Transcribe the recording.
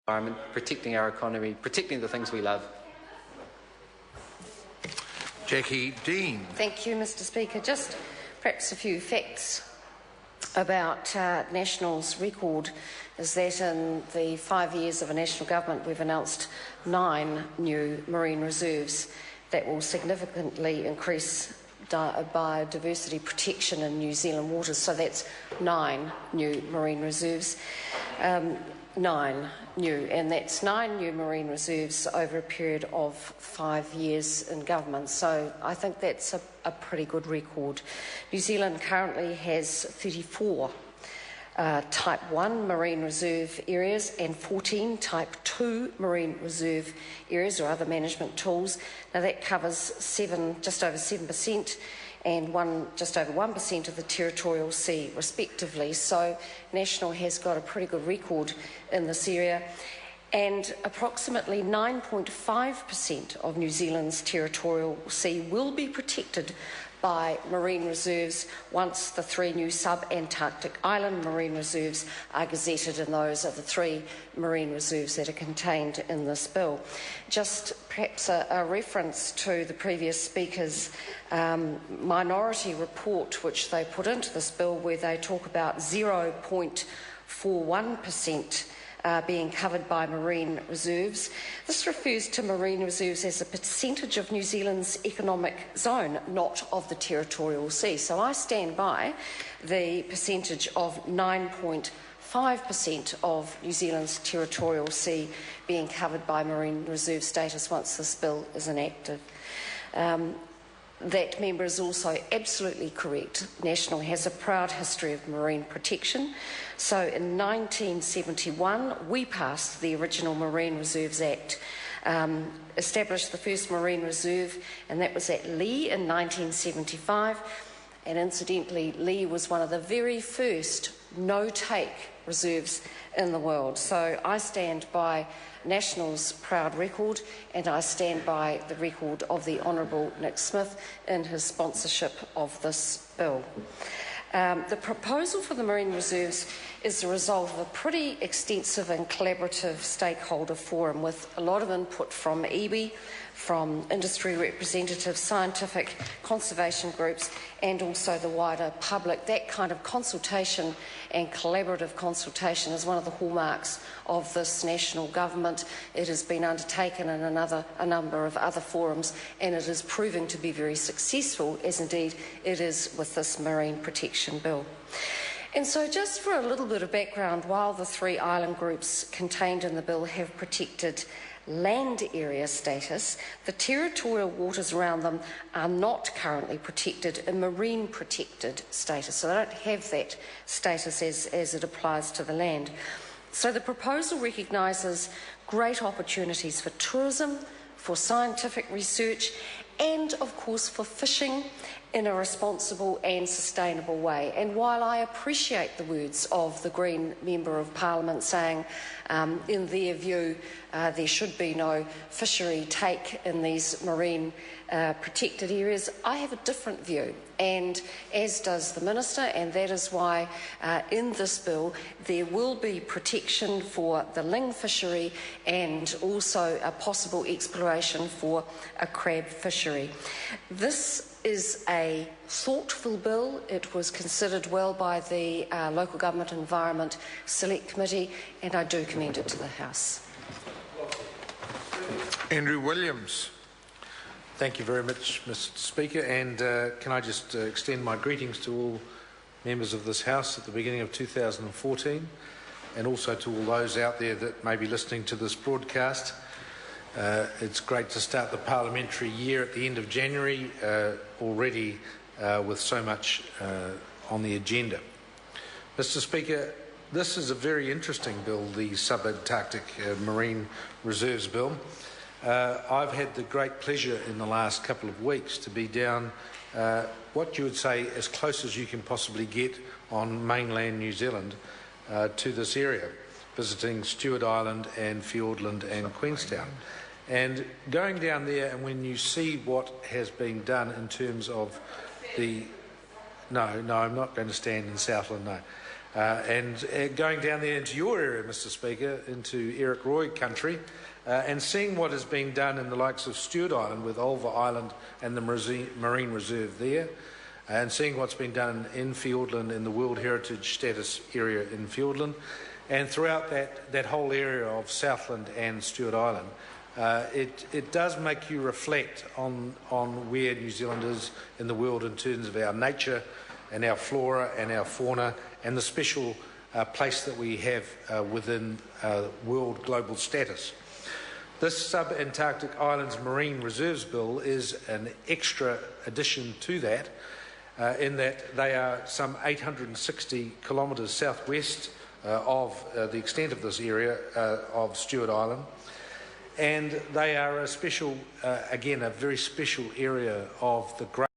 environment, protecting our economy, protecting the things we love. Jackie Dean. Thank you, Mr. Speaker. Just perhaps a few facts about National's record is that in the 5 years of a national government we've announced 9 new marine reserves that will significantly increase biodiversity protection in New Zealand waters. So that's 9 new marine reserves. 9 new, and that's 9 new marine reserves over a period of 5 years in government. So I think that's a pretty good record. New Zealand currently has 34 Type 1 marine reserve areas and 14 Type 2 marine reserve areas or other management tools. Now that covers just over 7% and just over 1% of the territorial sea, respectively. So National has got a pretty good record in this area. And approximately 9.5% of New Zealand's territorial sea will be protected by marine reserves once the 3 new Subantarctic island marine reserves are gazetted, and those are the 3 marine reserves that are contained in this bill. Just perhaps a reference to the previous speaker's minority report which they put into this bill, where they talk about 0.41% being covered by marine reserves. This refers to marine reserves as a percentage of New Zealand's economic zone, not of the territorial sea. So I stand by the percentage of 9.5% of New Zealand's territorial sea being covered by marine reserve status once this bill is enacted. That member is also absolutely correct. National has a proud history of marine protection. So in 1971, we passed the original Marine Reserves Act, established the first marine reserve, and that was at Lee in 1975. And incidentally, Lee was one of the very first no-take reserves in the world. So I stand by National's proud record, and I stand by the record of the Honourable Nick Smith in his sponsorship of this bill. The proposal for the marine reserves is the result of a pretty extensive and collaborative stakeholder forum with a lot of input from iwi, from industry representatives, scientific conservation groups, and also the wider public. That kind of consultation and collaborative consultation is one of the hallmarks of this national government. It has been undertaken in a number of other forums, and it is proving to be very successful, as indeed it is with this Marine Protection Bill. And so just for a little bit of background, while the 3 island groups contained in the bill have protected land area status, the territorial waters around them are not currently protected in marine protected status. So they don't have that status as it applies to the land. So the proposal recognises great opportunities for tourism, for scientific research, and of course for fishing in a responsible and sustainable way. And while I appreciate the words of the Green Member of Parliament saying in their view there should be no fishery take in these marine protected areas, I have a different view, and as does the Minister, and that is why in this bill there will be protection for the ling fishery and also a possible exploration for a crab fishery. This is a thoughtful bill. It was considered well by the Local Government Environment Select Committee, and I do commend it to the House. Andrew Williams. Thank you very much, Mr. Speaker, and can I just extend my greetings to all members of this House at the beginning of 2014, and also to all those out there that may be listening to this broadcast. It's great to start the parliamentary year at the end of January already with so much on the agenda. Mr. Speaker, this is a very interesting bill, the Subantarctic Marine Reserves Bill. I've had the great pleasure in the last couple of weeks to be down what you would say as close as you can possibly get on mainland New Zealand to this area, visiting Stewart Island and Fiordland and Queenstown. And going down there, and when you see what has been done in terms of the... No, I'm not going to stand in Southland, no. Going down there into your area, Mr Speaker, into Eric Roy country, and seeing what has been done in the likes of Stewart Island with Ulva Island and the Marine Reserve there, and seeing what's been done in Fiordland in the World Heritage Status area in Fiordland, and throughout that whole area of Southland and Stewart Island, it does make you reflect on where New Zealand is in the world in terms of our nature and our flora and our fauna and the special place that we have within world global status. This Subantarctic Islands Marine Reserves Bill is an extra addition to that, in that they are some 860 kilometres southwest of the extent of this area of Stewart Island, and they are a special, again, a very special area of the great